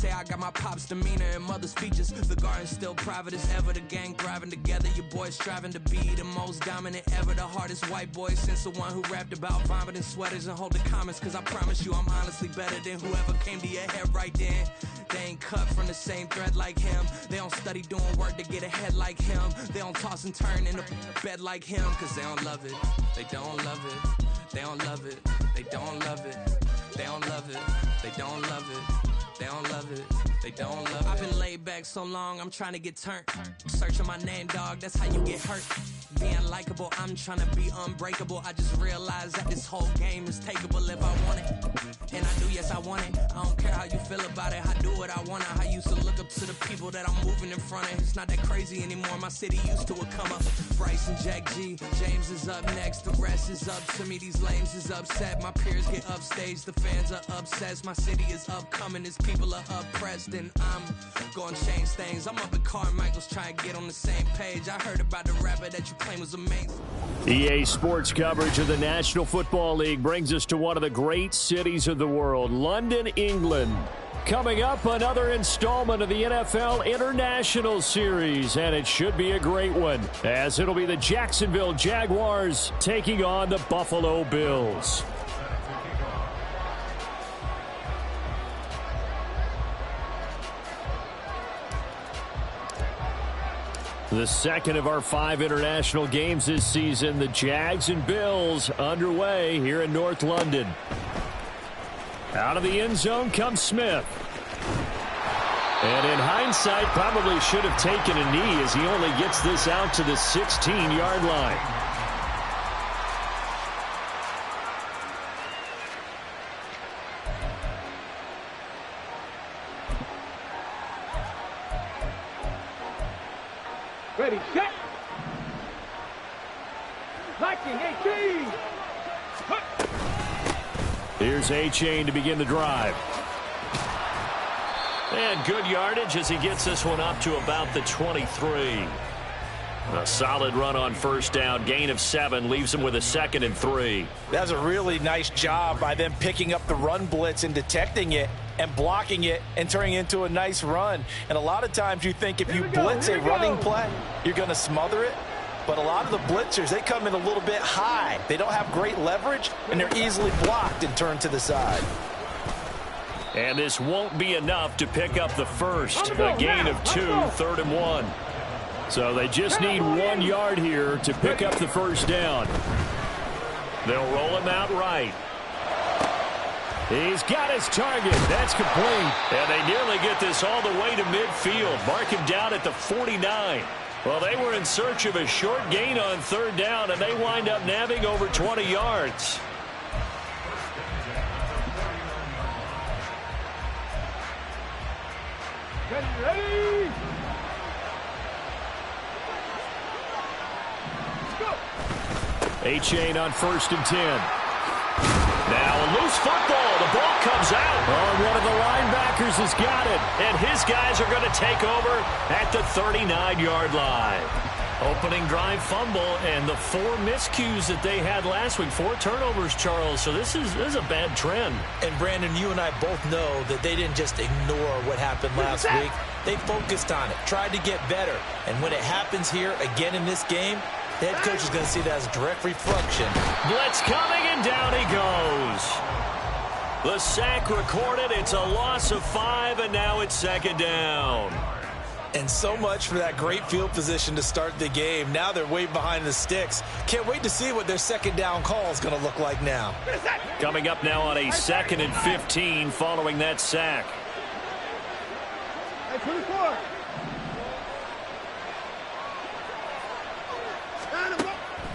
say I got my pop's demeanor and mother's features. The garden's still private as ever. The gang thriving together. Your boys striving to be the most dominant ever. The hardest white boy since the one who rapped about vomiting sweaters and hold the comments. Cause I promise you I'm honestly better than whoever came to your head right then. They ain't cut from the same thread like him. They don't study doing work to get ahead like him. They don't toss and turn in the bed like him. Cause they don't love it. They don't love it. They don't love it. They don't love it. They don't love it. They don't love it. They don't love it. They don't love it. I've been laid back so long, I'm trying to get turned. Searching my name, dog, that's how you get hurt. Being likable, I'm trying to be unbreakable. I just realized that this whole game is takeable if I want it. And I do, yes, I want it. I don't care how you feel about it. I do what I want. I used to look up to the people that I'm moving in front of. It's not that crazy anymore. My city used to a come up. Bryce and Jack G. James is up next. The rest is up to me. These lames is upset. My peers get upstage. The fans are obsessed. My city is upcoming. Its people are oppressed. And I'm gonna change things. I'm up at Carmichael's trying to get on the same page. I heard about the rapper that you claim was amazing. EA Sports coverage of the National Football League brings us to one of the great cities of the world, London, England. Coming up, another installment of the NFL International Series, and it should be a great one, as it'll be the Jacksonville Jaguars taking on the Buffalo Bills. The second of our 5 international games this season, the Jags and Bills underway here in North London. Out of the end zone comes Smith. And in hindsight, probably should have taken a knee as he only gets this out to the 16-yard line. Ready, set. Locking, 18. Here's A-Chain to begin the drive. And good yardage as he gets this one up to about the 23. A solid run on first down. Gain of 7 leaves him with a 2nd and 3. That's a really nice job by them picking up the run blitz and detecting it and blocking it and turning it into a nice run. And a lot of times you think if you blitz a running play, you're going to smother it. But a lot of the blitzers, they come in a little bit high. They don't have great leverage, and they're easily blocked and turned to the side. And this won't be enough to pick up the first. A gain of 2, 3rd and 1. So they just need 1 yard here to pick up the first down. They'll roll him out right. He's got his target. That's complete. And they nearly get this all the way to midfield. Mark him down at the 49. Well, they were in search of a short gain on 3rd down, and they wind up nabbing over 20 yards. Ready. A-Chain on 1st and 10. Now a loose football. The ball comes out. Oh, one of the linebackers has got it. And his guys are going to take over at the 39-yard line. Opening drive fumble and the 4 miscues that they had last week. 4 turnovers, Charles. So this is a bad trend. And, Brandon, you and I both know that they didn't just ignore what happened last week. They focused on it, tried to get better. And when it happens here again in this game, the head coach is going to see that as a direct reflection. Blitz coming, and down he goes. The sack recorded. It's a loss of 5, and now it's 2nd down. And so much for that great field position to start the game. Now they're way behind the sticks. Can't wait to see what their 2nd down call is going to look like now. Coming up now on a 2nd and 15 following that sack. 24.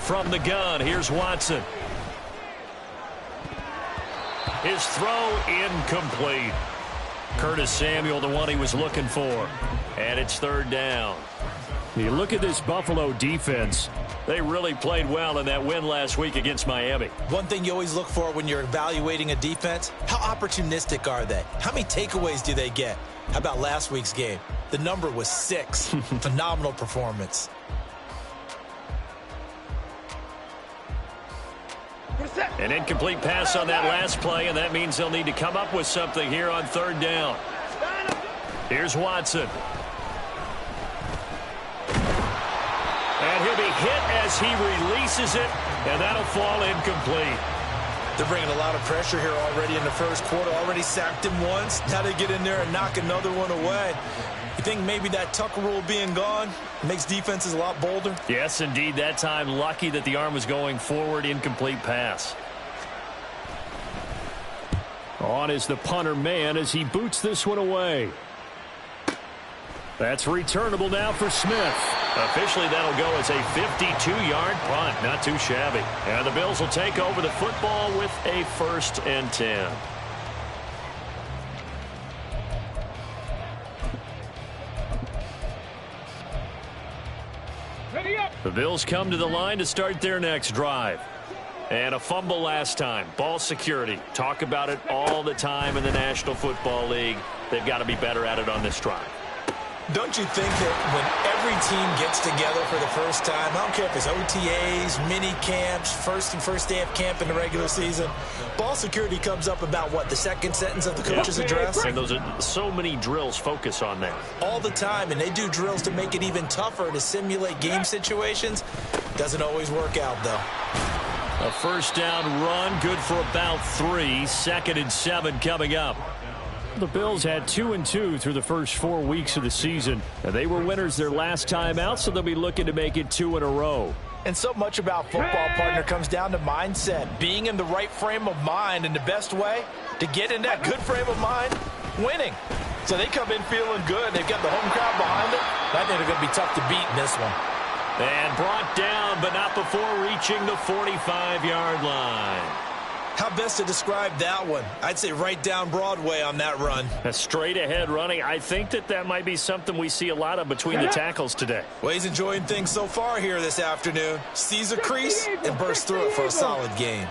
From the gun, here's Watson. His throw incomplete. Curtis Samuel, the one he was looking for. And it's 3rd down. You look at this Buffalo defense. They really played well in that win last week against Miami. One thing you always look for when you're evaluating a defense, how opportunistic are they? How many takeaways do they get? How about last week's game? The number was 6. Phenomenal performance. An incomplete pass on that last play, and that means they'll need to come up with something here on 3rd down. Here's Watson. And he'll be hit as he releases it, and that'll fall incomplete. They're bringing a lot of pressure here already in the first quarter. Already sacked him once. Now they get in there and knock another one away. You think maybe that Tucker rule being gone makes defenses a lot bolder? Yes, indeed. That time, lucky that the arm was going forward. Incomplete pass. On is the punter man as he boots this one away. That's returnable now for Smith. Officially, that'll go as a 52-yard punt. Not too shabby. And the Bills will take over the football with a 1st and 10. The Bills come to the line to start their next drive. And a fumble last time. Ball security. Talk about it all the time in the National Football League. They've got to be better at it on this drive. Don't you think that when every team gets together for the first time, I don't care if it's OTAs, mini camps, first day of camp in the regular season, ball security comes up about, what, the second sentence of the coach's address? And those are so many drills focus on that. All the time, and they do drills to make it even tougher to simulate game situations. Doesn't always work out, though. A 1st down run, good for about 3. 2nd and 7 coming up. The Bills had 2-2 through the first 4 weeks of the season. And they were winners their last time out, so they'll be looking to make it 2 in a row. And so much about football, partner, comes down to mindset. Being in the right frame of mind, and the best way to get in that good frame of mind, winning. So they come in feeling good. They've got the home crowd behind them. I think they're going to be tough to beat in this one. And brought down, but not before reaching the 45-yard line. How best to describe that one? I'd say right down Broadway on that run. A straight ahead running. I think that might be something we see a lot of between the tackles today. Well, he's enjoying things so far here this afternoon. Sees a crease and bursts through it for a solid game.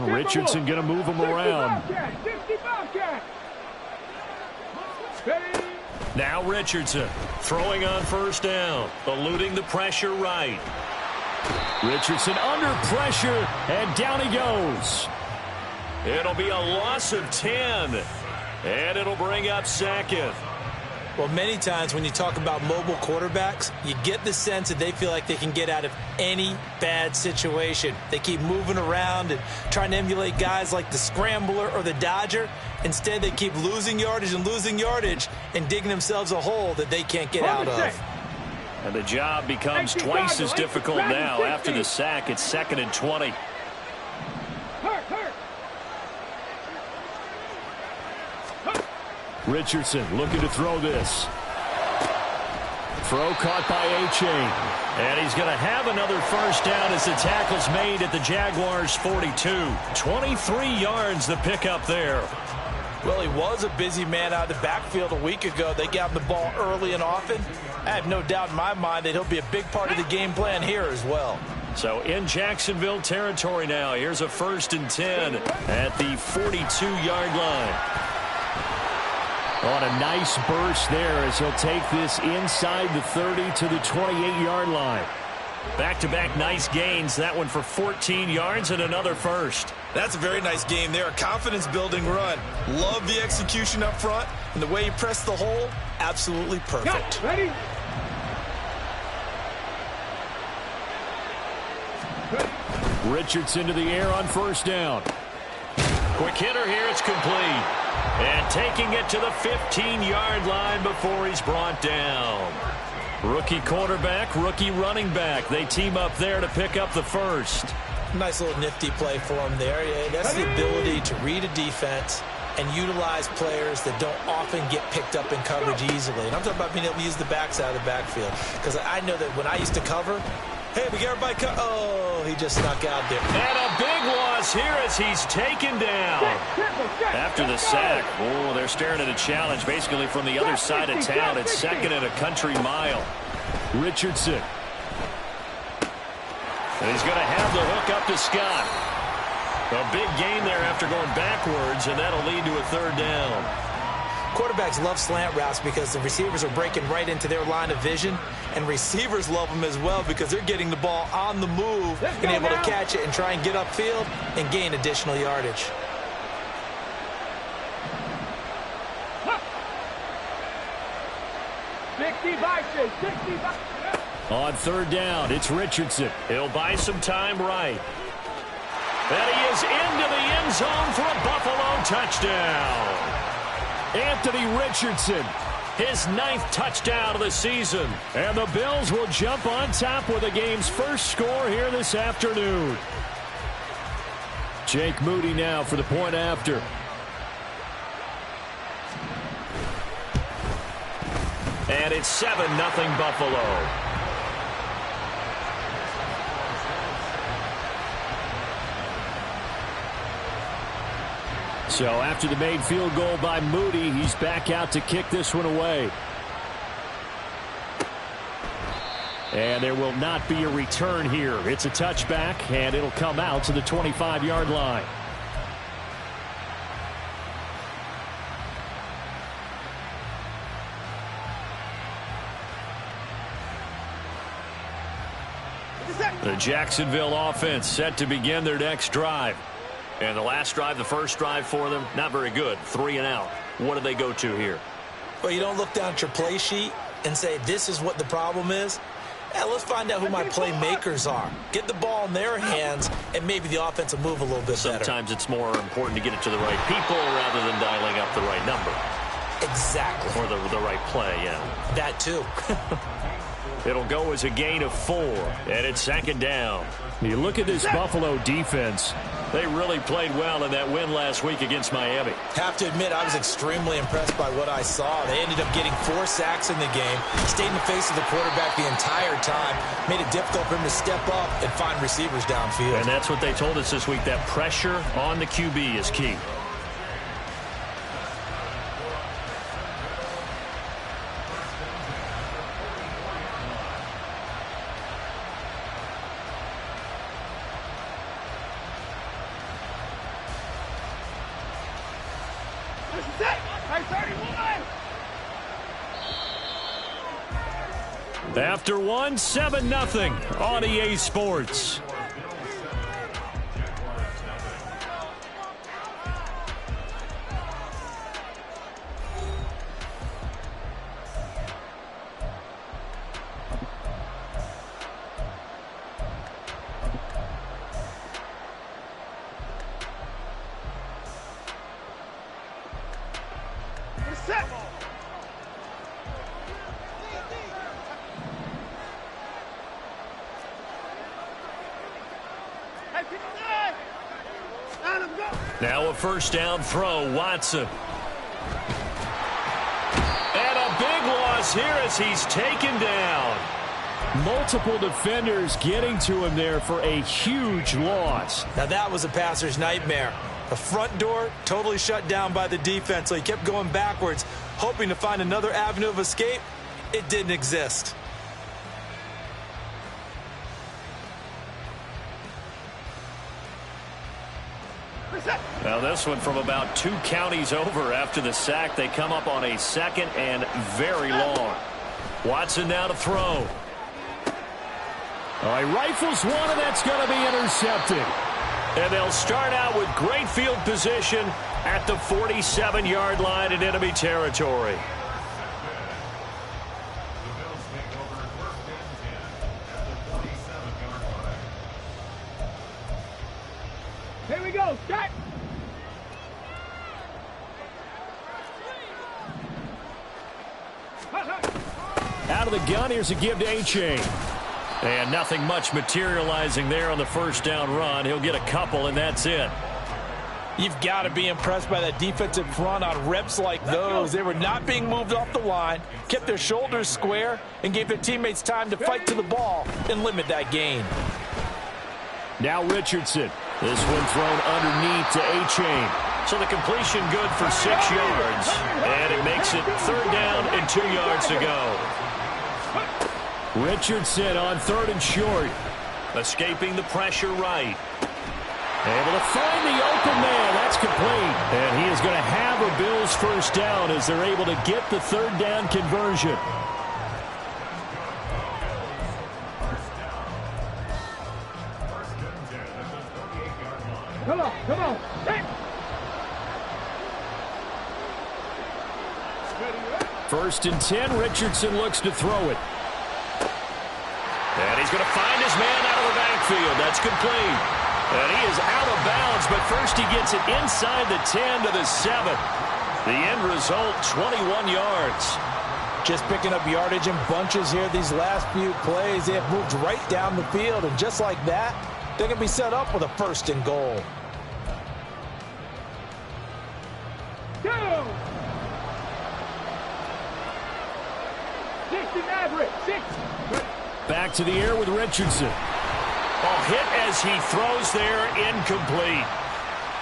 Richardson going to move him around. Now Richardson throwing on 1st down, eluding the pressure right. Richardson under pressure, and down he goes. It'll be a loss of 10, and it'll bring up 2nd. Well, many times when you talk about mobile quarterbacks, you get the sense that they feel like they can get out of any bad situation. They keep moving around and trying to emulate guys like the Scrambler or the Dodger. Instead, they keep losing yardage and digging themselves a hole that they can't get out of. And the job becomes twice as difficult now after the sack. It's 2nd and 20. Richardson looking to throw this. Throw caught by A-Chain. And he's going to have another 1st down as the tackle's made at the Jaguars' 42. 23 yards the pickup there. Well, he was a busy man out of the backfield a week ago. They got him the ball early and often. I have no doubt in my mind that he'll be a big part of the game plan here as well. So in Jacksonville territory now. Here's a 1st and 10 at the 42-yard line. On a nice burst there as he'll take this inside the 30 to the 28-yard line. Back-to-back nice gains. That one for 14 yards and another 1st. That's a very nice game there. A confidence-building run. Love the execution up front. And the way he pressed the hole, absolutely perfect. Ready? Richardson to the air on 1st down. Quick hitter here. It's complete. And taking it to the 15-yard line before he's brought down. Rookie quarterback, rookie running back. They team up there to pick up the 1st. Nice little nifty play for him there. Yeah, that's the ability to read a defense and utilize players that don't often get picked up in coverage easily. And I'm talking about being able to use the backs out of the backfield. Because I know that when I used to cover, hey, we got everybody oh, he just snuck out there. And a big loss here as he's taken down. After the sack, oh, they're staring at a challenge basically from the other side of town. It's 2nd and a country mile. Richardson. And he's going to have the hook up to Scott. A big gain there after going backwards, and that'll lead to a 3rd down. Quarterbacks love slant routes because the receivers are breaking right into their line of vision, and receivers love them as well because they're getting the ball on the move and able to catch it and try and get upfield and gain additional yardage. 65, 65. On third down, it's Richardson. He'll buy some time right. And he is into the end zone for a Buffalo touchdown. Anthony Richardson, his 9th touchdown of the season. And the Bills will jump on top with the game's first score here this afternoon. Jake Moody now for the point after. And it's 7-0 Buffalo. So after the made field goal by Moody, he's back out to kick this one away. And there will not be a return here. It's a touchback, and it'll come out to the 25-yard line. The Jacksonville offense set to begin their next drive. And the last drive, the first drive for them, not very good. 3 and out. What do they go to here? Well, you don't look down at your play sheet and say, this is what the problem is. Let's find out who my playmakers are. Get the ball in their hands, and maybe the offense will move a little bit better. Sometimes it's more important to get it to the right people rather than dialing up the right number. Exactly. Or the right play, yeah. That too. It'll go as a gain of 4, and it's second down. You look at this Buffalo defense. They really played well in that win last week against Miami. Have to admit, I was extremely impressed by what I saw. They ended up getting 4 sacks in the game, stayed in the face of the quarterback the entire time, made it difficult for him to step up and find receivers downfield. And that's what they told us this week, that pressure on the QB is key. After one, 7-0 on EA Sports. Now a first down throw, Watson. And a big loss here as he's taken down. Multiple defenders getting to him there for a huge loss. Now that was a passer's nightmare. The front door totally shut down by the defense, so he kept going backwards, hoping to find another avenue of escape. It didn't exist. Now this one from about 2 counties over after the sack. They come up on a second and very long. Watson now to throw. All right, rifles one, and that's going to be intercepted. And they'll start out with great field position at the 47-yard line in enemy territory. Here we go, start. Out of the gun, here's a give to A-Chain. And nothing much materializing there on the first down run. He'll get a couple, and that's it. You've got to be impressed by that defensive front on reps like those. They were not being moved off the line, kept their shoulders square, and gave their teammates time to fight to the ball and limit that gain. Now Richardson. This one thrown underneath to A-Chain. So the completion good for 6 yards. And it makes it third down and 2 yards to go. Richardson on 3rd and short. Escaping the pressure right. Able to find the open man. That's complete. And he is going to have a Bills first down as they're able to get the 3rd down conversion. Come on, come on. Hey. First and 10, Richardson looks to throw it. And he's going to find his man out of the backfield. That's complete. And he is out of bounds, but first he gets it inside the 10 to the 7. The end result, 21 yards. Just picking up yardage in bunches here these last few plays. They have moved right down the field, and just like that, they're going to be set up with a first and goal. Go! 60 Maverick, 6. Back to the air with Richardson. Oh, hit as he throws there, incomplete.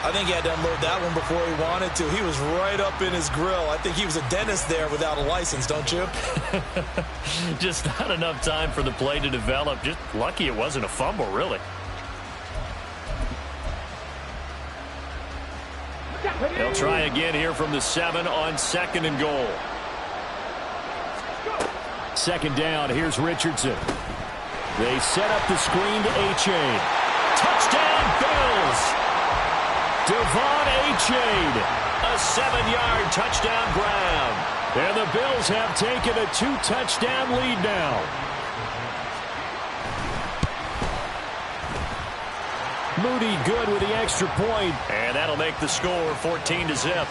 I think he had to unload that one before he wanted to. He was right up in his grill. I think he was a dentist there without a license, don't you? Just not enough time for the play to develop. Just lucky it wasn't a fumble, really. They'll try again here from the 7 on second and goal. Second down, here's Richardson. They set up the screen to A-Chain. Touchdown, Bills! Devon A-Chain, a 7-yard touchdown grab. And the Bills have taken a 2-touchdown lead now. Moody good with the extra point. And that'll make the score 14-0.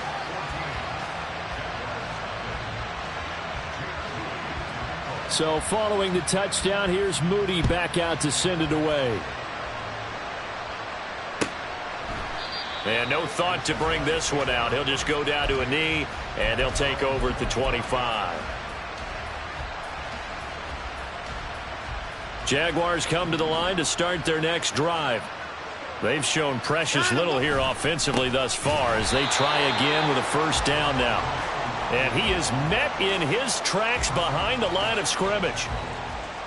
So following the touchdown, here's Moody back out to send it away. And no thought to bring this one out. He'll just go down to a knee, and they'll take over at the 25. Jaguars come to the line to start their next drive. They've shown precious little here offensively thus far as they try again with a first down now. And he is met in his tracks behind the line of scrimmage.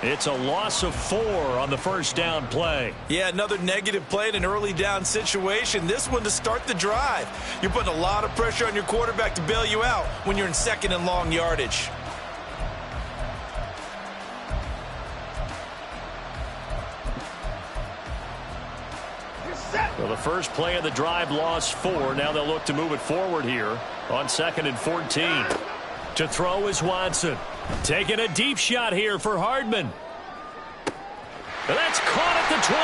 It's a loss of 4 on the first down play. Yeah, another negative play in an early down situation. This one to start the drive. You're putting a lot of pressure on your quarterback to bail you out when you're in second and long yardage. Well, the first play of the drive lost 4. Now they'll look to move it forward here on second and 14. To throw is Watson. Taking a deep shot here for Hardman. That's caught at the 25.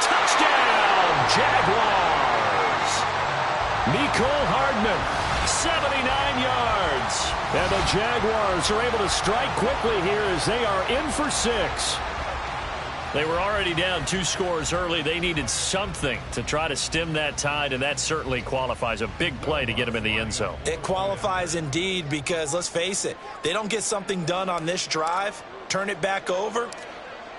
Touchdown, Jaguars. Mecole Hardman, 79 yards. And the Jaguars are able to strike quickly here as they are in for 6. They were already down 2 scores early. They needed something to try to stem that tide, and that certainly qualifies. A big play to get them in the end zone. It qualifies indeed because, let's face it, they don't get something done on this drive, turn it back over,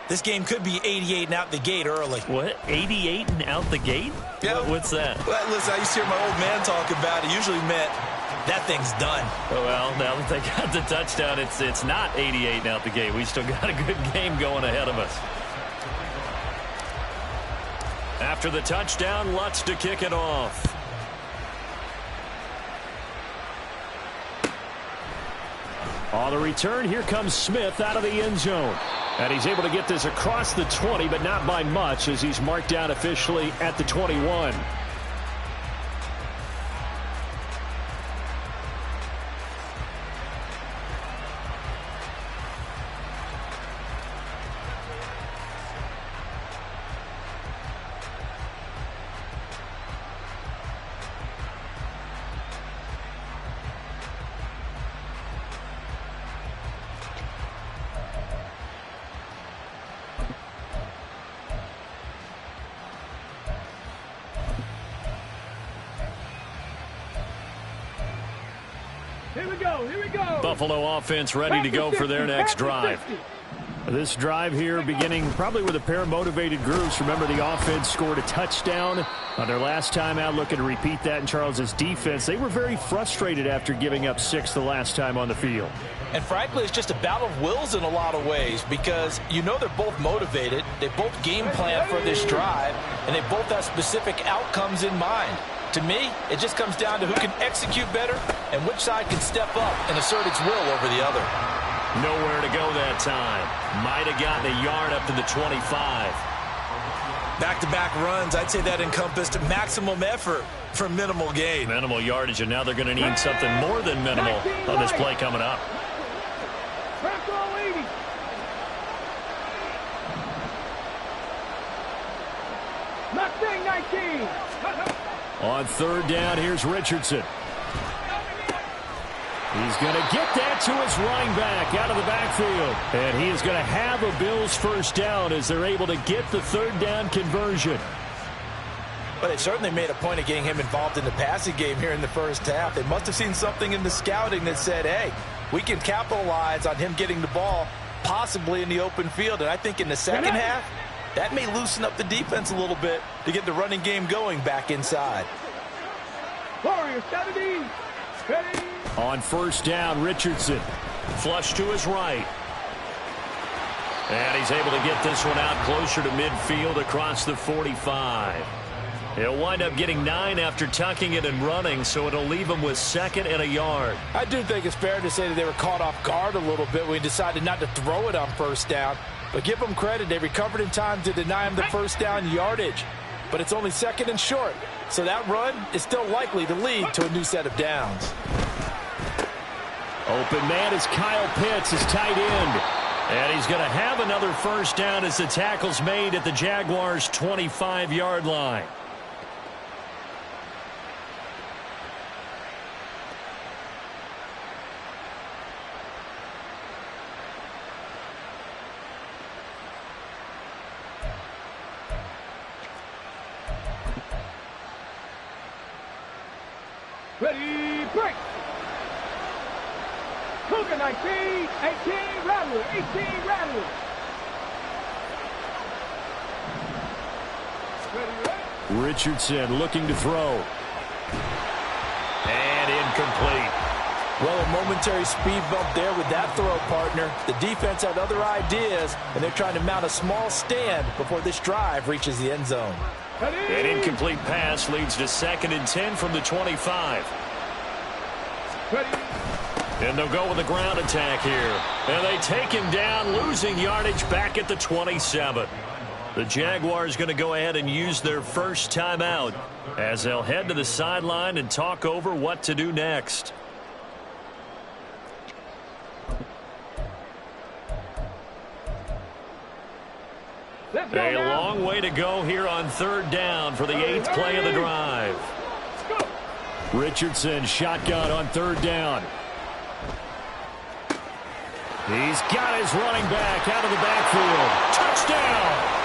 this game could be 88 and out the gate early. What? 88 and out the gate? Yeah. What's that? Well, listen, I used to hear my old man talk about it. Usually meant that thing's done. Oh, well, now that they got the touchdown, it's not 88 and out the gate. We still got a good game going ahead of us. After the touchdown, Lutz to kick it off. On the return, here comes Smith out of the end zone. And he's able to get this across the 20, but not by much as he's marked down officially at the 21. Here we go. Buffalo offense ready to go for their next drive. This drive here beginning probably with a pair of motivated groups. Remember, the offense scored a touchdown on their last time out, looking to repeat that in Charles's defense. They were very frustrated after giving up 6 the last time on the field. And frankly, it's just a battle of wills in a lot of ways because you know they're both motivated, they both game plan for this drive, and they both have specific outcomes in mind. To me, it just comes down to who can execute better and which side can step up and assert its will over the other. Nowhere to go that time. Might have gotten a yard up to the 25. Back-to-back runs, I'd say that encompassed maximum effort for minimal gain. Minimal yardage, and now they're going to need something more than minimal on this play coming up. Mustang 19. On third down, here's Richardson. He's going to get that to his running back out of the backfield. And he is going to have a Bills first down as they're able to get the third down conversion. But they certainly made a point of getting him involved in the passing game here in the first half. They must have seen something in the scouting that said, hey, we can capitalize on him getting the ball possibly in the open field. And I think in the second half, that may loosen up the defense a little bit to get the running game going back inside. Warrior 70. Ready. On first down, Richardson. Flush to his right. And he's able to get this one out closer to midfield across the 45. He'll wind up getting 9 after tucking it and running, so it'll leave him with 2nd and a yard. I do think it's fair to say that they were caught off guard a little bit when he decided not to throw it on first down. But give them credit, they recovered in time to deny him the first down yardage. But it's only 2nd and short, so that run is still likely to lead to a new set of downs. Open man is Kyle Pitts, his tight end. And he's going to have another first down as the tackle's made at the Jaguars' 25-yard line. Ready, break. Cougar 19, 18, Rattler, 18, Rattler. Ready, Richardson looking to throw. And incomplete. Well, a momentary speed bump there with that throw, partner. The defense had other ideas, and they're trying to mount a small stand before this drive reaches the end zone. An incomplete pass leads to 2nd and 10 from the 25. ready. And they'll go with a ground attack here. And they take him down, losing yardage back at the 27. The Jaguars going to go ahead and use their first timeout as they'll head to the sideline and talk over what to do next. A long way to go here on 3rd down for the 8th play of the drive. Richardson shotgun on 3rd down. He's got his running back out of the backfield. Touchdown!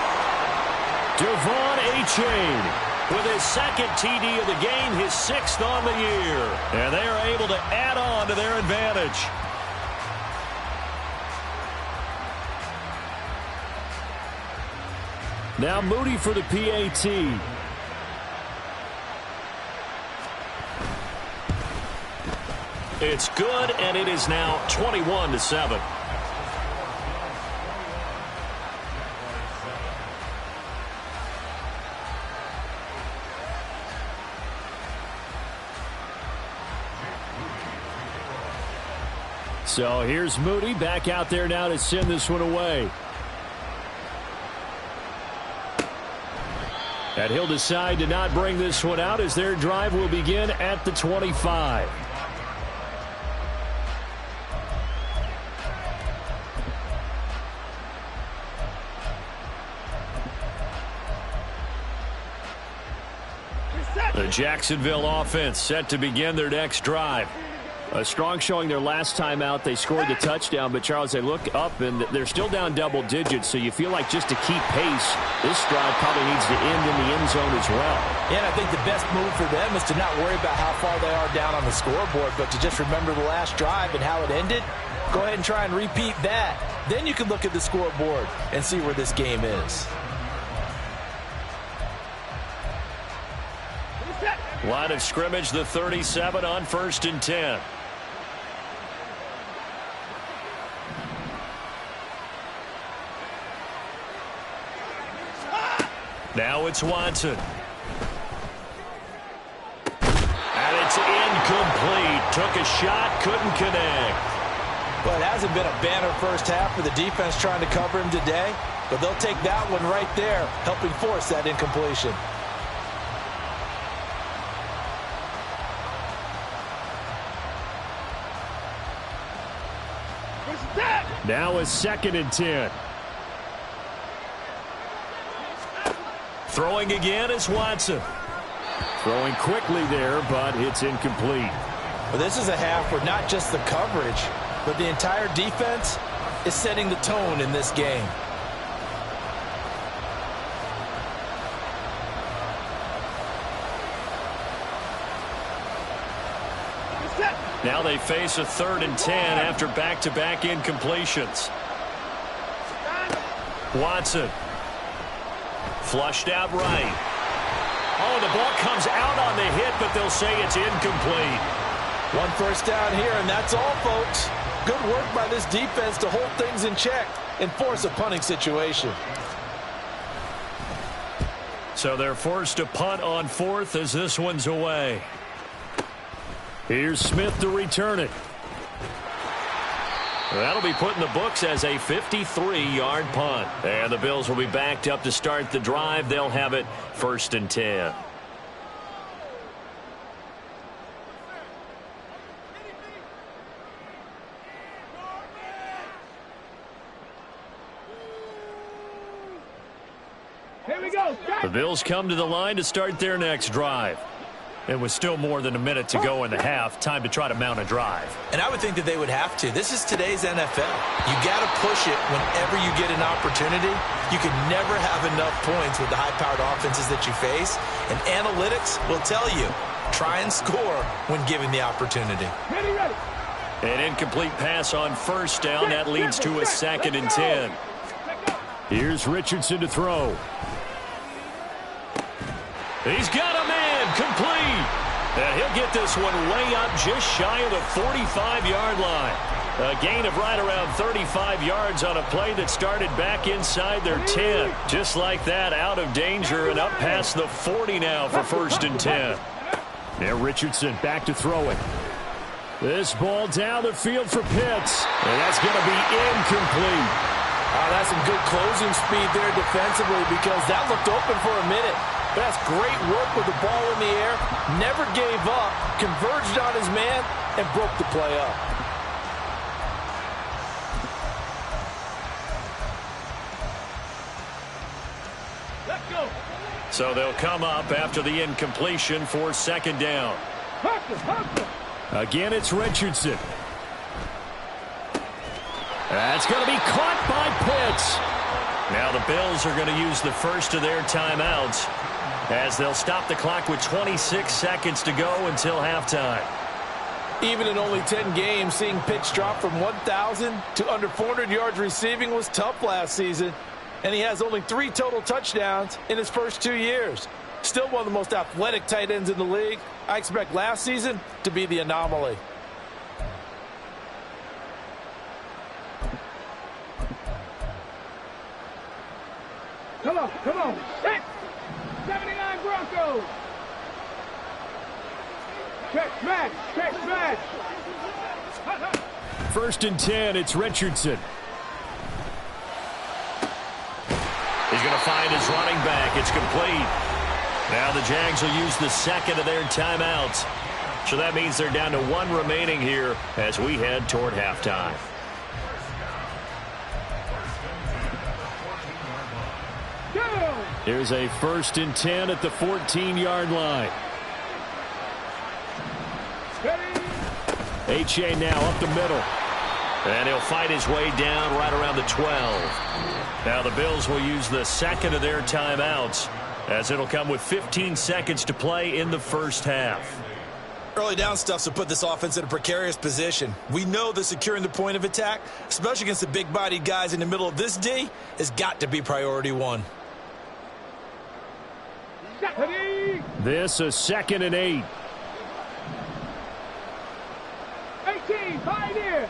Devon Achane with his 2nd TD of the game, his 6th on the year. And they are able to add on to their advantage. Now Moody for the PAT. It's good, and it is now 21-7. So here's Moody back out there now to send this one away. And he'll decide to not bring this one out as their drive will begin at the 25. The Jacksonville offense set to begin their next drive. A strong showing their last time out. They scored the touchdown, but Charles, they look up and they're still down double digits, so you feel like just to keep pace, this drive probably needs to end in the end zone as well. Yeah, and I think the best move for them is to not worry about how far they are down on the scoreboard, but to just remember the last drive and how it ended. Go ahead and try and repeat that. Then you can look at the scoreboard and see where this game is. Line of scrimmage, the 37 on 1st and 10. Now it's Watson. And it's incomplete. Took a shot, couldn't connect. Well, it hasn't been a banner first half for the defense trying to cover him today. but they'll take that one right there, helping force that incompletion. Now a 2nd and 10. Throwing again is Watson. Throwing quickly there, but it's incomplete. Well, this is a half where not just the coverage, but the entire defense is setting the tone in this game. Now they face a 3rd and 10 after back-to-back incompletions. Watson. Flushed out right. Oh, the ball comes out on the hit, but they'll say it's incomplete. 1 first down here, and that's all, folks. Good work by this defense to hold things in check and force a punting situation. So they're forced to punt on 4th as this one's away. Here's Smith to return it. That'll be put in the books as a 53-yard punt. And the Bills will be backed up to start the drive. They'll have it 1st and 10. Here we go. The Bills come to the line to start their next drive. It was still more than a minute to go in the half. Time to try to mount a drive. And I would think that they would have to. This is today's NFL. You got to push it whenever you get an opportunity. You can never have enough points with the high-powered offenses that you face. And analytics will tell you, try and score when given the opportunity. Ready, ready. An incomplete pass on 1st down. That leads to a 2nd and 10. Here's Richardson to throw. He's got a man complete. And he'll get this one way up just shy of the 45-yard line. A gain of right around 35 yards on a play that started back inside their 10. Just like that, out of danger and up past the 40 now for 1st and 10. Now Richardson back to throw it. This ball down the field for Pitts. And that's going to be incomplete. That's some good closing speed there defensively because that looked open for a minute. That's great work with the ball in the air. Never gave up, converged on his man, and broke the play up. Let's go. So they'll come up after the incompletion for 2nd down. Again, it's Richardson. That's going to be caught by Pitts. Now the Bills are going to use the first of their timeouts as they'll stop the clock with 26 seconds to go until halftime. Even in only 10 games, seeing Pitts drop from 1,000 to under 400 yards receiving was tough last season, and he has only 3 total touchdowns in his first 2 years. Still one of the most athletic tight ends in the league. I expect last season to be the anomaly. Come on, come on. 79 Broncos. Check smash, check smash. 1st and 10, it's Richardson. He's going to find his running back. It's complete. Now the Jags will use the 2nd of their timeouts. So that means they're down to 1 remaining here as we head toward halftime. Here's a 1st and 10 at the 14-yard line. H.A. now up the middle. And he'll fight his way down right around the 12. Now the Bills will use the 2nd of their timeouts as it'll come with 15 seconds to play in the first half. Early down stuff to put this offense in a precarious position. We know that securing the point of attack, especially against the big-bodied guys in the middle of this D, has got to be priority 1. This a 2nd and 8. 18, Pioneer.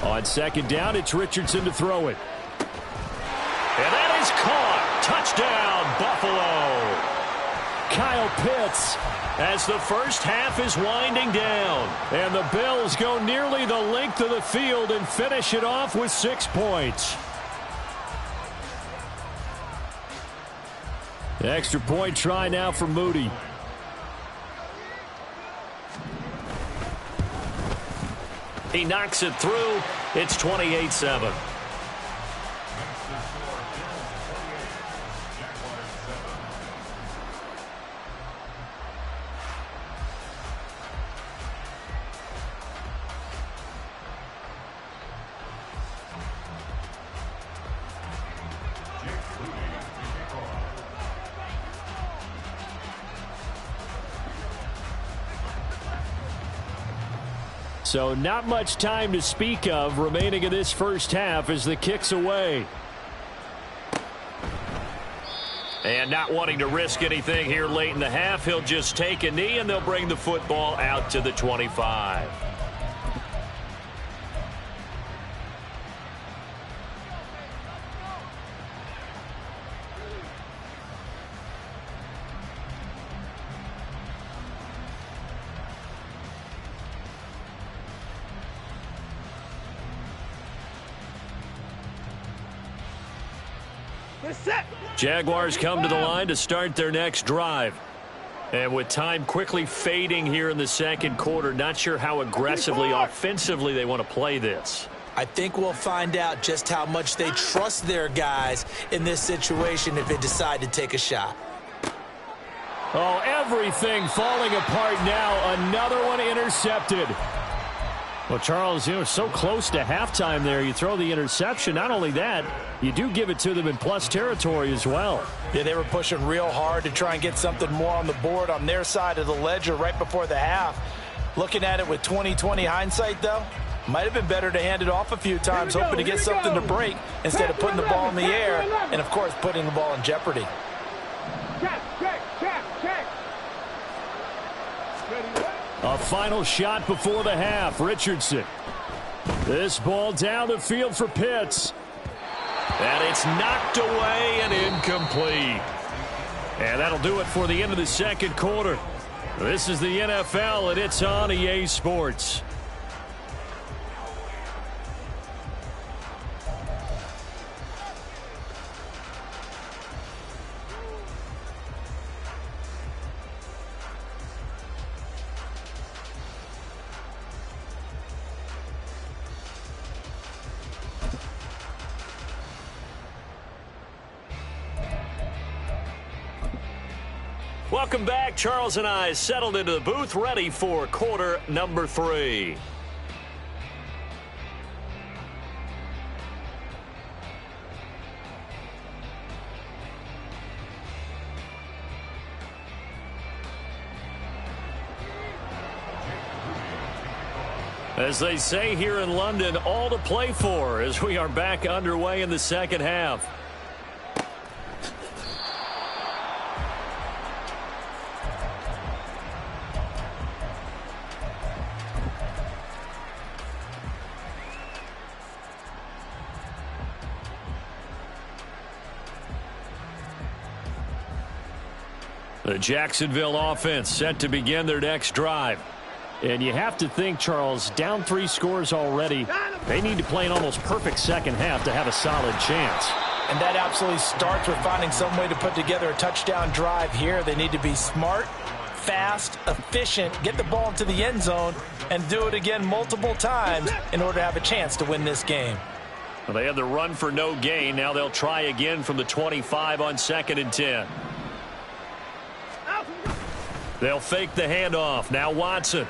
On 2nd down, it's Richardson to throw it. And that is caught. Touchdown, Buffalo. Kyle Pitts. As the first half is winding down. And the Bills go nearly the length of the field and finish it off with 6 points. Extra point try now for Moody. He knocks it through. It's 28-7. So not much time to speak of remaining in this first half as the kick's away. And not wanting to risk anything here late in the half, he'll just take a knee and they'll bring the football out to the 25. Jaguars come to the line to start their next drive. And with time quickly fading here in the second quarter, not sure how aggressively, offensively they want to play this. I think we'll find out just how much they trust their guys in this situation if they decide to take a shot. Oh, everything falling apart now. Another one intercepted. Well, Charles, so close to halftime there. You throw the interception. Not only that, you do give it to them in plus territory as well. Yeah, they were pushing real hard to try and get something more on the board on their side of the ledger right before the half. Looking at it with 20/20 hindsight, though, might have been better to hand it off a few times, hoping to get something to break instead of putting the ball in the air and, of course, putting the ball in jeopardy. Check. A final shot before the half. Richardson. This ball down the field for Pitts. And it's knocked away and incomplete. And that'll do it for the end of the second quarter. This is the NFL, and it's on EA Sports. Welcome back. Charles and I settled into the booth, ready for quarter number 3. As they say here in London, all to play for as we are back underway in the second half. The Jacksonville offense set to begin their next drive. And you have to think, Charles, down 3 scores already. They need to play an almost perfect second half to have a solid chance. And that absolutely starts with finding some way to put together a touchdown drive here. They need to be smart, fast, efficient, get the ball into the end zone, and do it again multiple times in order to have a chance to win this game. Well, they had the run for no gain. Now they'll try again from the 25 on 2nd and 10. They'll fake the handoff. Now Watson.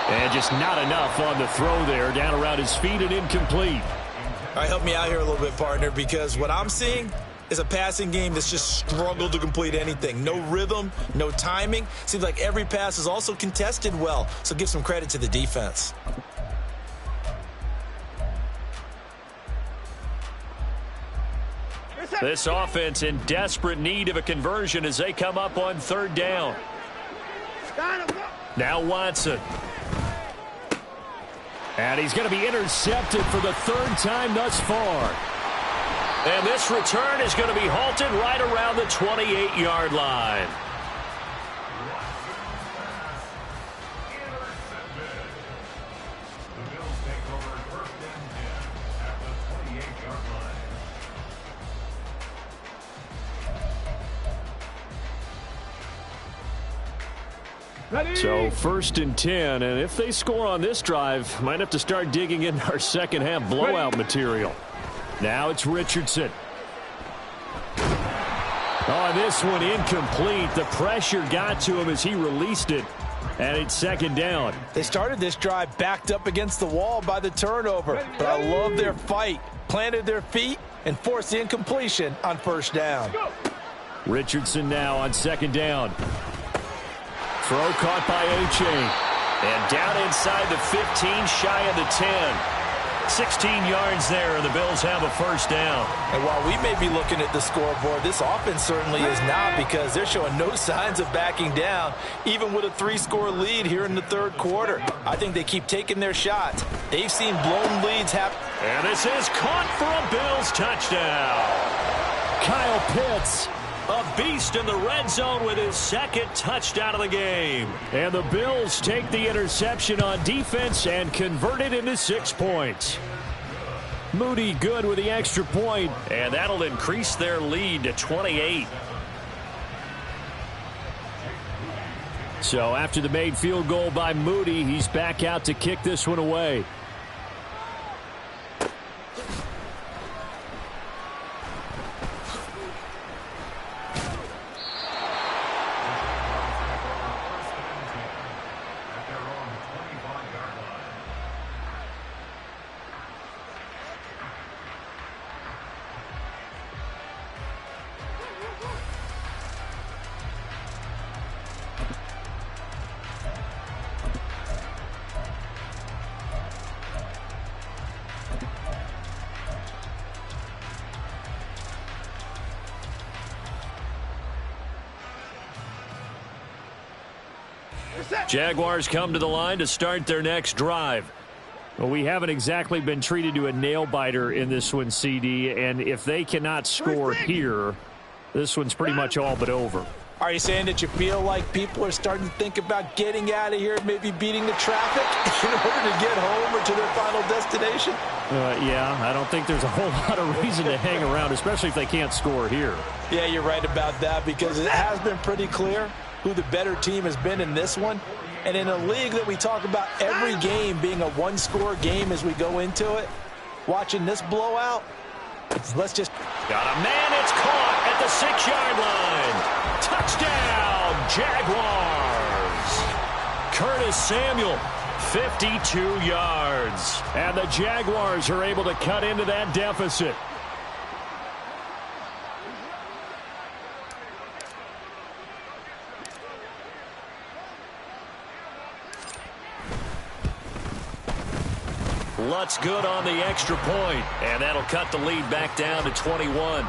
And just not enough on the throw there. Down around his feet and incomplete. All right, help me out here a little bit, partner, because what I'm seeing is a passing game that's just struggled to complete anything. No rhythm, no timing. Seems like every pass is also contested well, so give some credit to the defense. This offense in desperate need of a conversion as they come up on 3rd down. Now Watson. And he's going to be intercepted for the 3rd time thus far. And this return is going to be halted right around the 28-yard line. So 1st and 10, and if they score on this drive, might have to start digging in our second half blowout material. Now it's Richardson. Oh, this one incomplete. The pressure got to him as he released it, and it's 2nd down. They started this drive backed up against the wall by the turnover, but I love their fight. Planted their feet and forced the incompletion on 1st down. Richardson now on 2nd down. Throw caught by A-Chain. And down inside the 15, shy of the 10. 16 yards there, and the Bills have a 1st down. And while we may be looking at the scoreboard, this offense certainly is not, because they're showing no signs of backing down, even with a 3-score lead here in the 3rd quarter. I think they keep taking their shots. They've seen blown leads happen. And this is caught for a Bills touchdown. Kyle Pitts, a beast in the red zone with his 2nd touchdown of the game. and the Bills take the interception on defense and convert it into 6 points. Moody good with the extra point. And that'll increase their lead to 28. So after the made field goal by Moody, he's back out to kick this one away. Jaguars come to the line to start their next drive. Well, we haven't exactly been treated to a nail-biter in this one, CD, and if they cannot score here, this one's pretty much all but over. Are you saying that you feel like people are starting to think about getting out of here, maybe beating the traffic in order to get home or to their final destination? Yeah, I don't think there's a whole lot of reason to hang around, especially if they can't score here. Yeah, you're right about that, because it has been pretty clear who the better team has been in this one. And in a league that we talk about every game being a 1-score game as we go into it, watching this blowout, let's just... Got a man, it's caught at the 6-yard line. Touchdown, Jaguars. Curtis Samuel, 52 yards. And the Jaguars are able to cut into that deficit. Lutz good on the extra point, and that'll cut the lead back down to 21.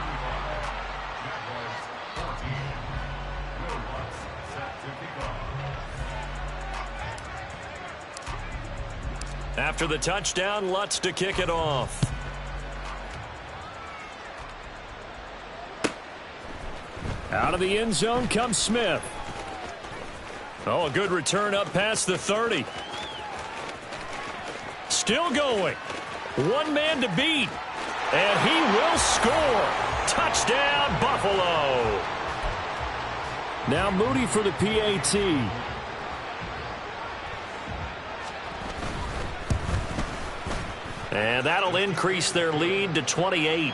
After the touchdown, Lutz to kick it off. Out of the end zone comes Smith. Oh, a good return up past the 30. Still going. One man to beat. And he will score. Touchdown, Buffalo. Now Moody for the PAT. And that'll increase their lead to 28.